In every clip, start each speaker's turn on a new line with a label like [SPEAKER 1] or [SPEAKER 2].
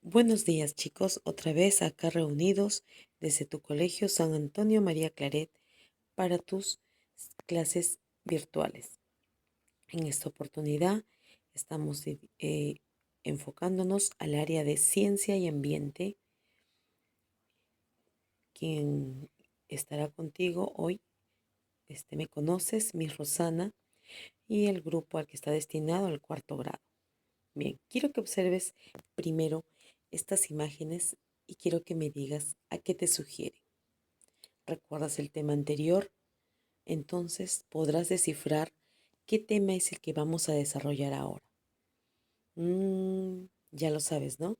[SPEAKER 1] Buenos días, chicos, otra vez acá reunidos desde tu colegio San Antonio María Claret para tus clases virtuales. En esta oportunidad estamos enfocándonos al área de ciencia y ambiente. Quien estará contigo hoy, me conoces, mi Rosana, y el grupo al que está destinado al cuarto grado. Bien, quiero que observes primero estas imágenes y quiero que me digas a qué te sugieren. ¿Recuerdas el tema anterior? Entonces podrás descifrar qué tema es el que vamos a desarrollar ahora. Ya lo sabes, ¿no?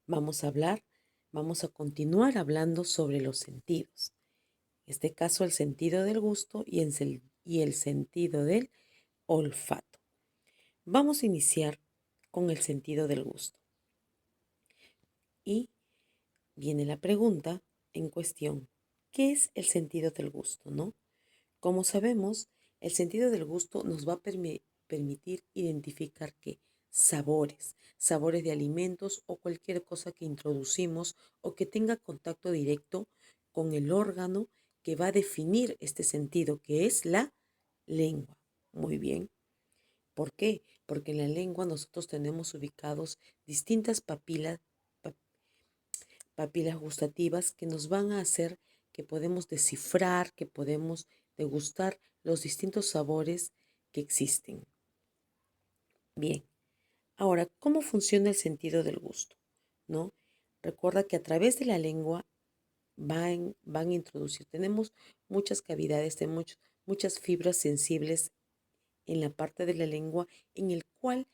[SPEAKER 1] Vamos a hablar, vamos a continuar hablando sobre los sentidos. En este caso, el sentido del gusto y el sentido del olfato. Vamos a iniciar con el sentido del gusto. Y viene la pregunta en cuestión. ¿Qué es el sentido del gusto, no? Como sabemos, el sentido del gusto nos va a permitir identificar que sabores de alimentos o cualquier cosa que introducimos o que tenga contacto directo con el órgano que va a definir este sentido, que es la lengua. Muy bien. ¿Por qué? Porque en la lengua nosotros tenemos ubicados distintas papilas gustativas que nos van a hacer que podemos descifrar, que podemos degustar los distintos sabores que existen. Bien, ahora, ¿cómo funciona el sentido del gusto? ¿No? Recuerda que a través de la lengua van a introducir, tenemos muchas cavidades, tenemos muchas fibras sensibles en la parte de la lengua en el cual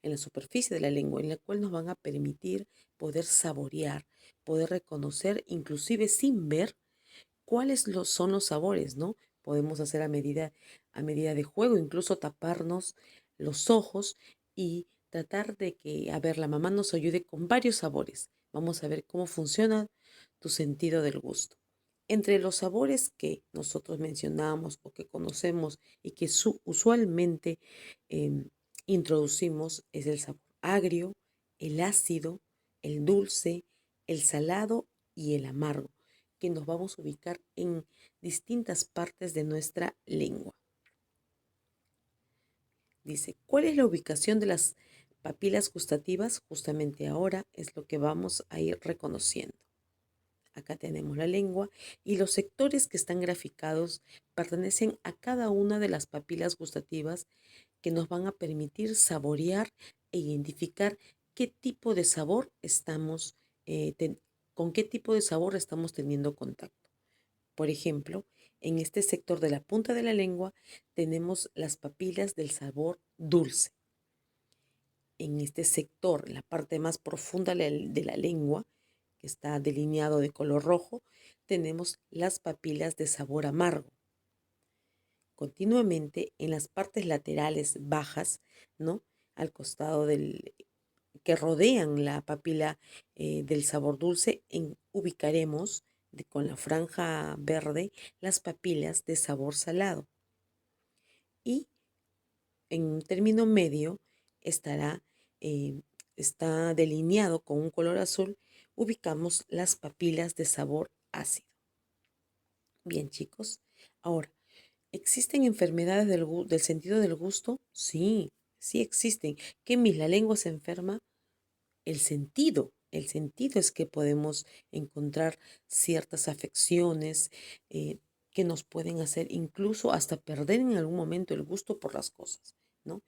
[SPEAKER 1] en la superficie de la lengua, en la cual nos van a permitir poder saborear, poder reconocer, inclusive sin ver son los sabores, ¿no? Podemos hacer a medida de juego, incluso taparnos los ojos y tratar de que, a ver, la mamá nos ayude con varios sabores. Vamos a ver cómo funciona tu sentido del gusto. Entre los sabores que nosotros mencionamos o que conocemos y que usualmente introducimos es el sabor agrio, el ácido, el dulce, el salado y el amargo, que nos vamos a ubicar en distintas partes de nuestra lengua. Dice, ¿cuál es la ubicación de las papilas gustativas? Justamente ahora es lo que vamos a ir reconociendo. Acá tenemos la lengua y los sectores que están graficados pertenecen a cada una de las papilas gustativas que nos van a permitir saborear e identificar qué tipo de sabor con qué tipo de sabor estamos teniendo contacto. Por ejemplo, en este sector de la punta de la lengua tenemos las papilas del sabor dulce. En este sector, la parte más profunda de la lengua, que está delineado de color rojo, tenemos las papilas de sabor amargo. Continuamente en las partes laterales bajas, ¿no? Al costado que rodean la papila del sabor dulce, ubicaremos con la franja verde las papilas de sabor salado. Y en un término medio estará, eh, está delineado con un color azul, ubicamos las papilas de sabor ácido. Bien, chicos. Ahora, ¿existen enfermedades del sentido del gusto? Sí, sí existen. ¿Qué mis la lengua se enferma? El sentido es que podemos encontrar ciertas afecciones que nos pueden hacer incluso hasta perder en algún momento el gusto por las cosas, ¿no?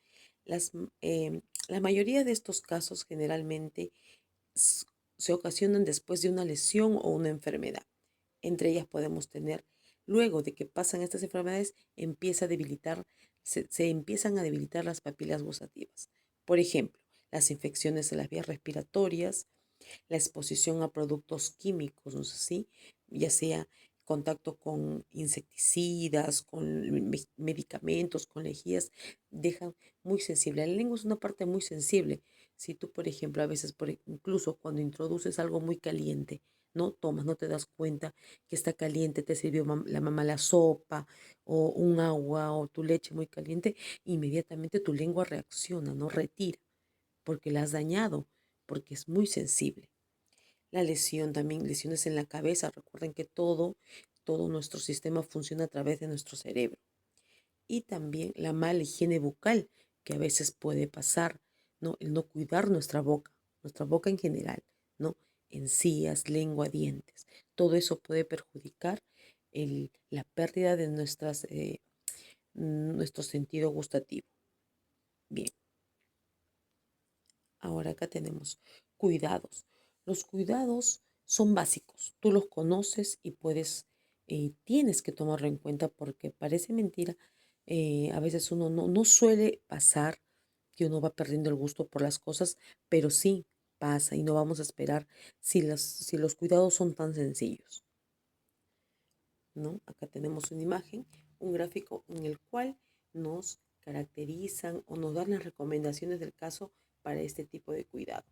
[SPEAKER 1] La mayoría de estos casos generalmente s- se ocasionan después de una lesión o una enfermedad. Entre ellas podemos tener, luego de que pasan estas enfermedades, se empiezan a debilitar las papilas gustativas. Por ejemplo, las infecciones de las vías respiratorias, la exposición a productos químicos, ¿no sé si? Ya sea contacto con insecticidas, con medicamentos, con lejías, dejan muy sensible. La lengua es una parte muy sensible. Si tú, por ejemplo, a veces, incluso cuando introduces algo muy caliente, no tomas, no te das cuenta que está caliente, te sirvió la mamá la sopa o un agua o tu leche muy caliente, inmediatamente tu lengua reacciona, no retira, porque la has dañado porque es muy sensible. La lesión también, lesiones en la cabeza. Recuerden que todo nuestro sistema funciona a través de nuestro cerebro. Y también la mala higiene bucal que a veces puede pasar, ¿no? El no cuidar nuestra boca en general, ¿no? Encías, lengua, dientes. Todo eso puede perjudicar la pérdida de nuestro sentido gustativo. Bien, ahora acá tenemos cuidados. Los cuidados son básicos. Tú los conoces y tienes que tomarlo en cuenta porque parece mentira. A veces uno no suele pasar que uno va perdiendo el gusto por las cosas, pero sí pasa y no vamos a esperar si los cuidados son tan sencillos, ¿no? Acá tenemos una imagen, un gráfico en el cual nos caracterizan o nos dan las recomendaciones del caso para este tipo de cuidado.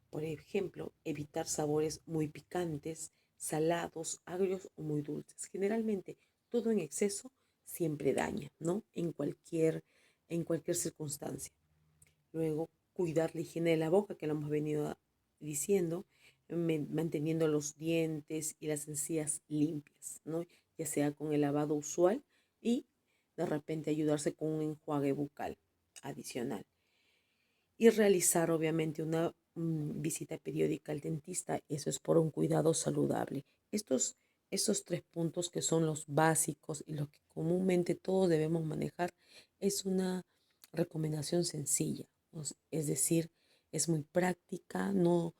[SPEAKER 1] Por ejemplo, evitar sabores muy picantes, salados, agrios o muy dulces. Generalmente, todo en exceso siempre daña, ¿no? En cualquier circunstancia. Luego, cuidar la higiene de la boca, que lo hemos venido diciendo, manteniendo los dientes y las encías limpias, ¿no? Ya sea con el lavado usual y de repente ayudarse con un enjuague bucal adicional. Y realizar obviamente una visita periódica al dentista. Eso es por un cuidado saludable. Estos 3 puntos que son los básicos y los que comúnmente todos debemos manejar es una recomendación sencilla. Es decir, es muy práctica, no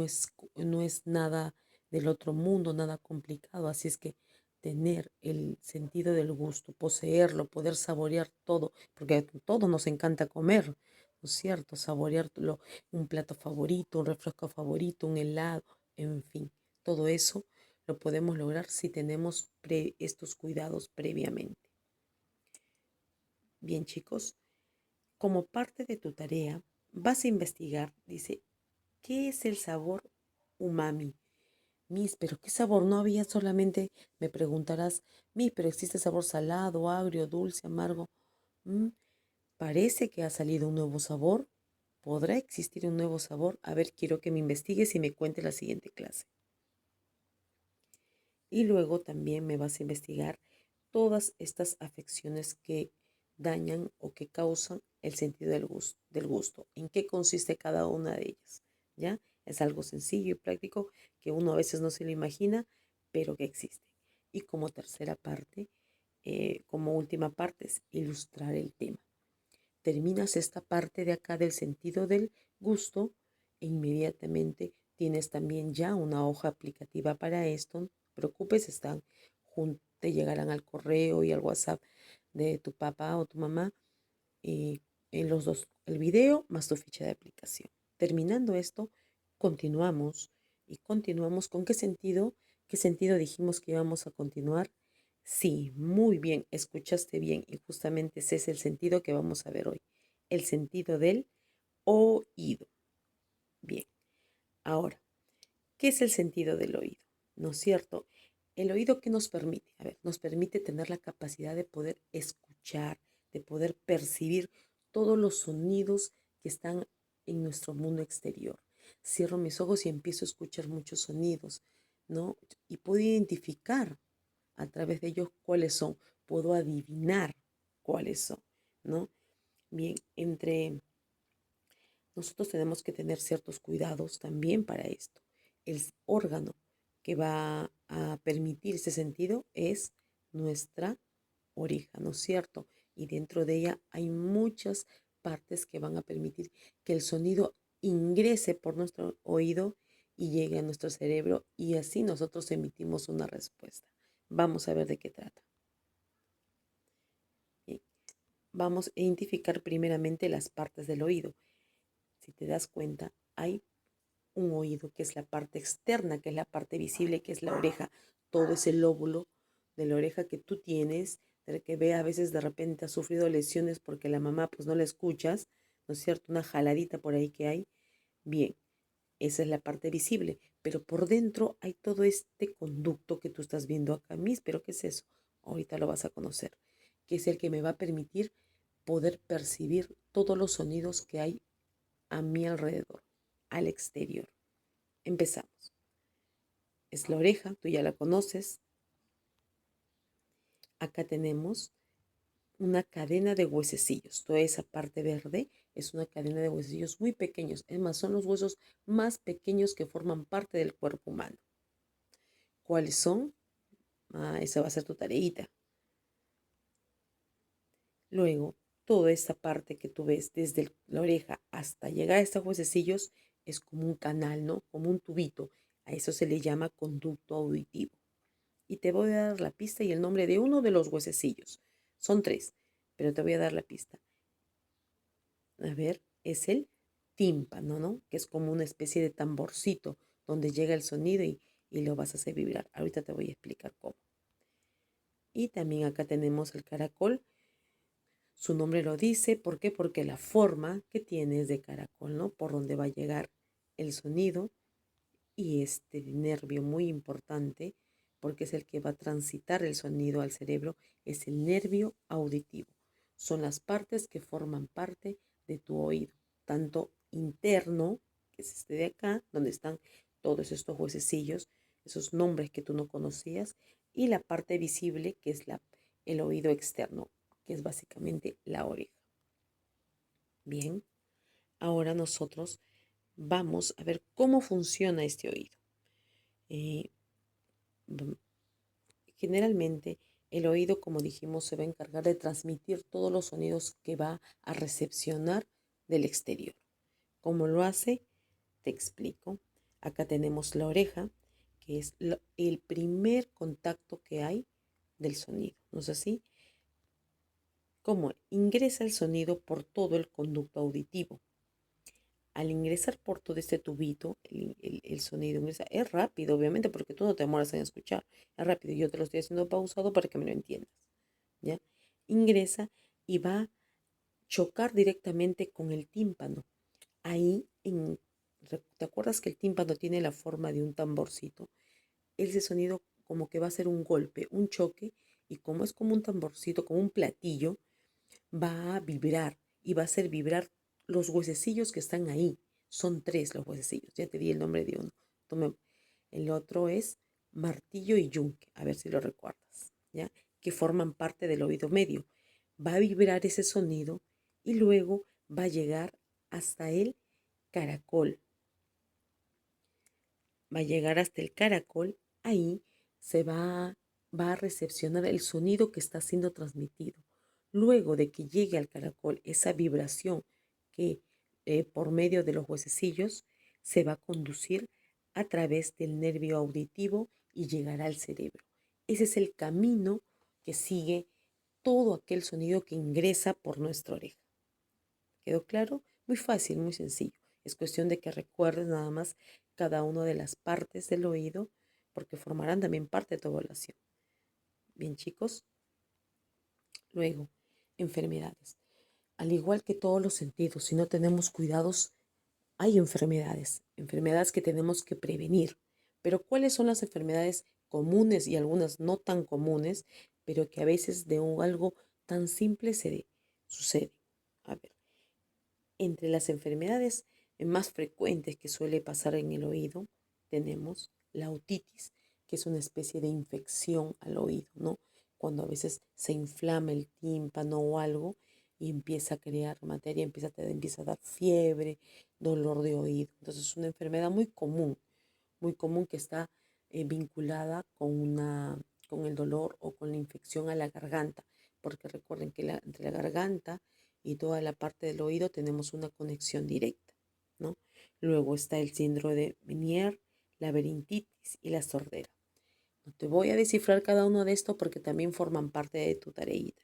[SPEAKER 1] es nada del otro mundo, nada complicado. Así es que tener el sentido del gusto, poseerlo, poder saborear todo, porque a todos nos encanta comer, ¿no es cierto? Saborearlo, un plato favorito, un refresco favorito, un helado, en fin, todo eso lo podemos lograr si tenemos estos cuidados previamente. Bien, chicos, como parte de tu tarea, vas a investigar, dice, ¿qué es el sabor umami? Miss, ¿pero qué sabor? No había solamente, me preguntarás, Miss, ¿pero existe sabor salado, agrio, dulce, amargo? Mm, Parece que ha salido un nuevo sabor. ¿Podrá existir un nuevo sabor? A ver, quiero que me investigues y me cuentes la siguiente clase. Y luego también me vas a investigar todas estas afecciones que dañan o que causan el sentido del gusto. ¿En qué consiste cada una de ellas? ¿Ya? Es algo sencillo y práctico que uno a veces no se lo imagina, pero que existe. Y como tercera parte, como última parte, es ilustrar el tema. Terminas esta parte de acá del sentido del gusto e inmediatamente tienes también ya una hoja aplicativa para esto. No te preocupes, te llegarán al correo y al WhatsApp de tu papá o tu mamá y en los dos el video más tu ficha de aplicación. Terminando esto, continuamos y continuamos con qué sentido dijimos que íbamos a continuar. Sí, muy bien, escuchaste bien y justamente ese es el sentido que vamos a ver hoy, el sentido del oído. Bien, ahora, ¿qué es el sentido del oído? ¿No es cierto? El oído, ¿qué nos permite? A ver, nos permite tener la capacidad de poder escuchar, de poder percibir todos los sonidos que están en nuestro mundo exterior. Cierro mis ojos y empiezo a escuchar muchos sonidos, ¿no? Y puedo identificar a través de ellos cuáles son, puedo adivinar cuáles son, ¿no? Bien, nosotros tenemos que tener ciertos cuidados también para esto. El órgano que va a permitir ese sentido es nuestra oreja, ¿no es cierto? Y dentro de ella hay muchas partes que van a permitir que el sonido ingrese por nuestro oído y llegue a nuestro cerebro y así nosotros emitimos una respuesta. Vamos a ver de qué trata. Bien, vamos a identificar primeramente las partes del oído. Si te das cuenta, hay un oído que es la parte externa, que es la parte visible, que es la oreja, todo ese lóbulo de la oreja que tú tienes, del que ve a veces de repente ha sufrido lesiones porque la mamá pues no la escuchas, ¿no es cierto? Una jaladita por ahí que hay. Bien, esa es la parte visible, pero por dentro hay todo este conducto que tú estás viendo acá mismo. ¿Pero qué es eso? Ahorita lo vas a conocer, que es el que me va a permitir poder percibir todos los sonidos que hay a mi alrededor. al exterior. Empezamos. Es la oreja, tú ya la conoces. Acá tenemos una cadena de huesecillos. Toda esa parte verde es una cadena de huesecillos muy pequeños. Es más, son los huesos más pequeños que forman parte del cuerpo humano. ¿Cuáles son? Esa va a ser tu tareita. Luego, toda esta parte que tú ves desde la oreja hasta llegar a estos huesecillos es como un canal, ¿no? Como un tubito. A eso se le llama conducto auditivo. Y te voy a dar la pista y el nombre de uno de los huesecillos. Son tres, pero te voy a dar la pista. A ver, es el tímpano, ¿no? Que es como una especie de tamborcito donde llega el sonido y lo vas a hacer vibrar. Ahorita te voy a explicar cómo. Y también acá tenemos el caracol. Su nombre lo dice, ¿por qué? Porque la forma que tiene es de caracol, ¿no? Por donde va a llegar el sonido y este nervio muy importante, porque es el que va a transitar el sonido al cerebro, es el nervio auditivo. Son las partes que forman parte de tu oído, tanto interno, que es este de acá, donde están todos estos huesecillos, esos nombres que tú no conocías, y la parte visible, que es el oído externo, que es básicamente la oreja. Bien, ahora nosotros vamos a ver cómo funciona este oído. Eh, Generalmente el oído, como dijimos, se va a encargar de transmitir todos los sonidos que va a recepcionar del exterior. ¿Cómo lo hace? Te explico. Acá tenemos la oreja, que es el primer contacto que hay del sonido, ¿no es así? ¿Cómo ingresa el sonido por todo el conducto auditivo? Al ingresar por todo este tubito, el sonido ingresa. Es rápido, obviamente, porque tú no te demoras en escuchar. Es rápido. Yo te lo estoy haciendo pausado para que me lo entiendas. ¿Ya? Ingresa y va a chocar directamente con el tímpano. Ahí, ¿te acuerdas que el tímpano tiene la forma de un tamborcito? Ese sonido como que va a ser un golpe, un choque, y como es como un tamborcito, como un platillo, va a vibrar y va a hacer vibrar los huesecillos que están ahí. Son tres los huesecillos, ya te di el nombre de uno. El otro es martillo y yunque, a ver si lo recuerdas, ¿ya? Que forman parte del oído medio. Va a vibrar ese sonido y luego va a llegar hasta el caracol. Va a llegar hasta el caracol, ahí se va a recepcionar el sonido que está siendo transmitido. Luego de que llegue al caracol esa vibración que por medio de los huesecillos se va a conducir a través del nervio auditivo y llegará al cerebro. Ese es el camino que sigue todo aquel sonido que ingresa por nuestra oreja. ¿Quedó claro? Muy fácil, muy sencillo. Es cuestión de que recuerdes nada más cada una de las partes del oído porque formarán también parte de tu evaluación. Bien, chicos. Luego, enfermedades. Al igual que todos los sentidos, si no tenemos cuidados, hay enfermedades que tenemos que prevenir. Pero ¿cuáles son las enfermedades comunes y algunas no tan comunes, pero que a veces de algo tan simple sucede? A ver, entre las enfermedades más frecuentes que suele pasar en el oído, tenemos la otitis, que es una especie de infección al oído, ¿no? Cuando a veces se inflama el tímpano o algo y empieza a crear materia, empieza a dar fiebre, dolor de oído. Entonces es una enfermedad muy común que está vinculada con el dolor o con la infección a la garganta, porque recuerden que entre la garganta y toda la parte del oído tenemos una conexión directa, ¿no? Luego está el síndrome de Meniere, la laberintitis y la sordera. No te voy a descifrar cada uno de estos porque también forman parte de tu tareita.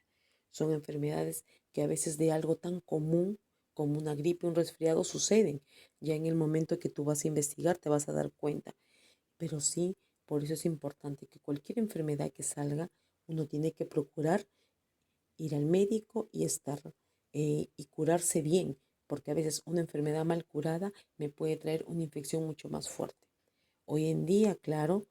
[SPEAKER 1] Son enfermedades que a veces de algo tan común como una gripe, un resfriado suceden. Ya en el momento que tú vas a investigar te vas a dar cuenta. Pero sí, por eso es importante que cualquier enfermedad que salga, uno tiene que procurar ir al médico y curarse bien, porque a veces una enfermedad mal curada me puede traer una infección mucho más fuerte. Hoy en día, claro,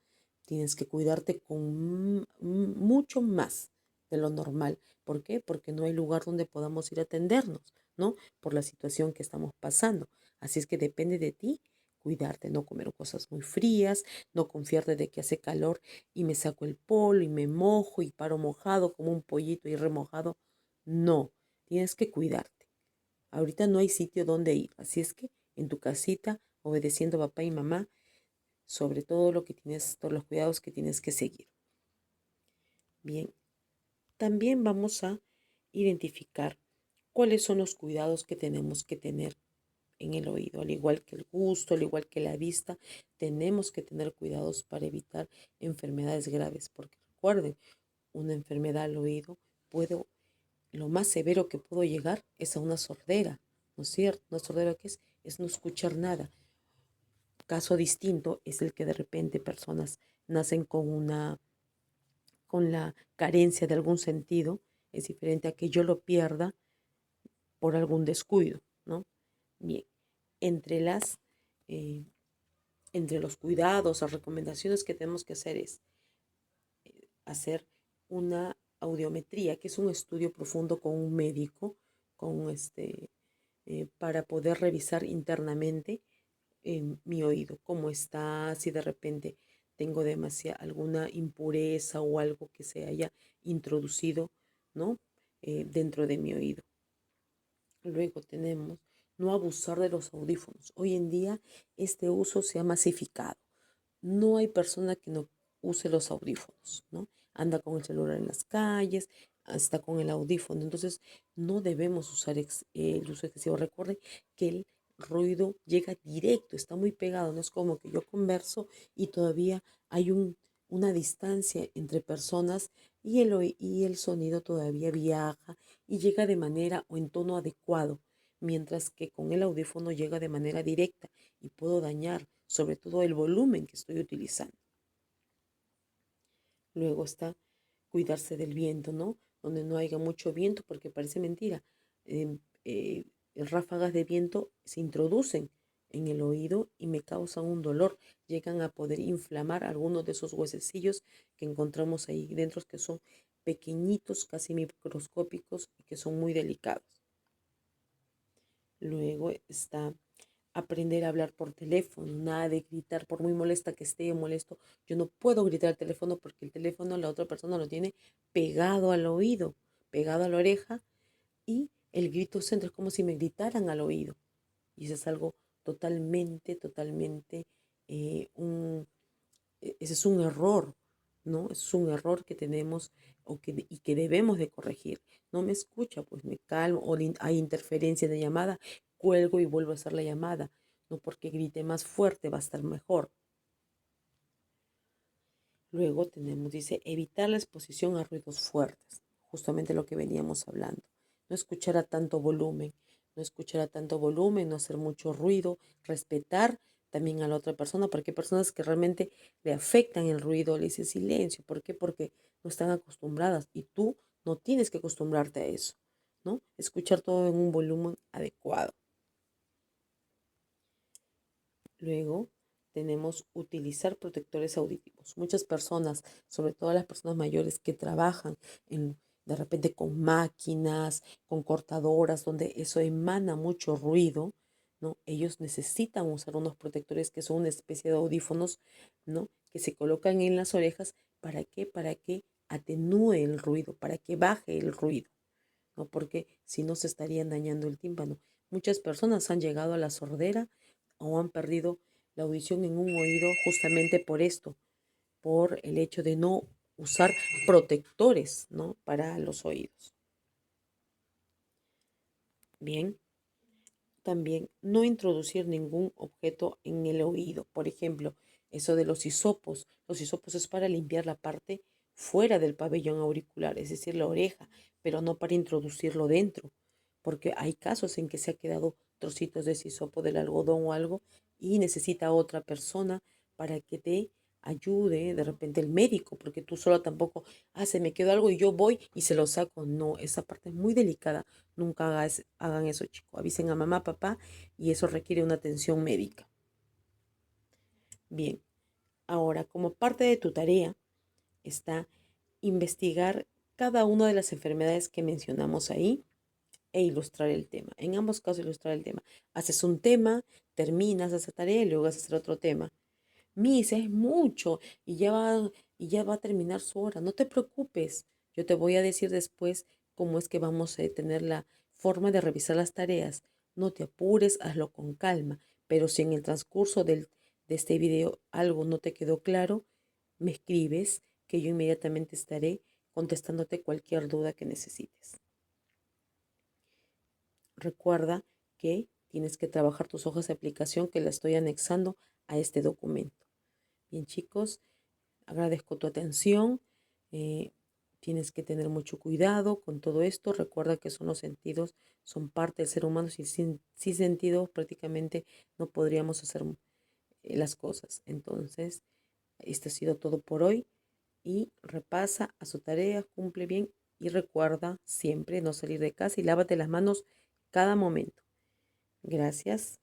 [SPEAKER 1] tienes que cuidarte con mucho más de lo normal. ¿Por qué? Porque no hay lugar donde podamos ir a atendernos, ¿no? Por la situación que estamos pasando. Así es que depende de ti cuidarte, no comer cosas muy frías, no confiarte de que hace calor y me saco el polo y me mojo y paro mojado como un pollito y remojado. No, tienes que cuidarte. Ahorita no hay sitio donde ir, así es que en tu casita, obedeciendo a papá y mamá, sobre todo lo que tienes, todos los cuidados que tienes que seguir. Bien, también vamos a identificar cuáles son los cuidados que tenemos que tener en el oído, al igual que el gusto, al igual que la vista, tenemos que tener cuidados para evitar enfermedades graves, porque recuerden, una enfermedad al oído puede, lo más severo que puedo llegar es a una sordera, ¿no es cierto? ¿Una sordera qué es? Es no escuchar nada. Caso distinto es el que de repente personas nacen con la carencia de algún sentido, es diferente a que yo lo pierda por algún descuido, ¿no? Bien, entre las eh, entre los cuidados o recomendaciones que tenemos que hacer es hacer una audiometría, que es un estudio profundo con un médico, con para poder revisar internamente mi oído, cómo está, si de repente tengo alguna impureza o algo que se haya introducido, ¿no? Dentro de mi oído. Luego tenemos no abusar de los audífonos. Hoy en día este uso se ha masificado. No hay persona que no use los audífonos, ¿no? Anda con el celular en las calles, está con el audífono. Entonces, no debemos usar el uso excesivo. Recuerden que el ruido llega directo, está muy pegado. No es como que yo converso y todavía hay una distancia entre personas y el sonido todavía viaja y llega de manera o en tono adecuado, mientras que con el audífono llega de manera directa y puedo dañar sobre todo el volumen que estoy utilizando. Luego está cuidarse del viento, ¿no? Donde no haya mucho viento, porque parece mentira. Eh, eh, Ráfagas de viento se introducen en el oído y me causan un dolor. Llegan a poder inflamar algunos de esos huesecillos que encontramos ahí dentro, que son pequeñitos, casi microscópicos y que son muy delicados. Luego está aprender a hablar por teléfono, nada de gritar, por muy molesta que esté o molesto. Yo no puedo gritar al teléfono porque el teléfono la otra persona lo tiene pegado al oído, pegado a la oreja y el grito centro es como si me gritaran al oído. Y eso es algo totalmente, eh, un, ese es un error, ¿no? Es un error que tenemos y que debemos de corregir. No me escucha, pues me calmo, o hay interferencia de llamada, cuelgo y vuelvo a hacer la llamada. No porque grite más fuerte va a estar mejor. Luego tenemos, dice, evitar la exposición a ruidos fuertes, justamente lo que veníamos hablando. No escuchar a tanto volumen, no hacer mucho ruido, respetar también a la otra persona, porque hay personas que realmente le afectan el ruido, le dicen silencio. ¿Por qué? Porque no están acostumbradas y tú no tienes que acostumbrarte a eso, ¿no? Escuchar todo en un volumen adecuado. Luego tenemos utilizar protectores auditivos. Muchas personas, sobre todo las personas mayores que trabajan de repente con máquinas, con cortadoras, donde eso emana mucho ruido, ¿no? Ellos necesitan usar unos protectores que son una especie de audífonos, ¿no? Que se colocan en las orejas. ¿Para qué? Para que atenúe el ruido, para que baje el ruido, ¿no? Porque si no se estarían dañando el tímpano. Muchas personas han llegado a la sordera o han perdido la audición en un oído justamente por esto, por el hecho de no usar protectores, ¿no? Para los oídos. Bien, también no introducir ningún objeto en el oído. Por ejemplo, eso de los hisopos. Los hisopos es para limpiar la parte fuera del pabellón auricular, es decir, la oreja, pero no para introducirlo dentro, porque hay casos en que se ha quedado trocitos de ese hisopo del algodón o algo y necesita otra persona para que te ayude, de repente el médico, porque tú solo tampoco, se me quedó algo y yo voy y se lo saco. No, esa parte es muy delicada. Nunca hagan eso, chicos. Avisen a mamá, papá y eso requiere una atención médica. Bien, ahora como parte de tu tarea está investigar cada una de las enfermedades que mencionamos ahí e ilustrar el tema. En ambos casos, ilustrar el tema. Haces un tema, terminas esa tarea y luego vas a hacer otro tema. Miss, es mucho y ya va a terminar su hora. No te preocupes. Yo te voy a decir después cómo es que vamos a tener la forma de revisar las tareas. No te apures, hazlo con calma. Pero si en el transcurso de este video algo no te quedó claro, me escribes que yo inmediatamente estaré contestándote cualquier duda que necesites. Recuerda que tienes que trabajar tus hojas de aplicación que la estoy anexando a este documento. Bien, chicos, agradezco tu atención. eh, Tienes que tener mucho cuidado con todo esto. Recuerda que son los sentidos, son parte del ser humano. Sin sentidos prácticamente no podríamos hacer las cosas. Entonces, esto ha sido todo por hoy y repasa a su tarea, cumple bien y recuerda siempre no salir de casa y lávate las manos cada momento. Gracias.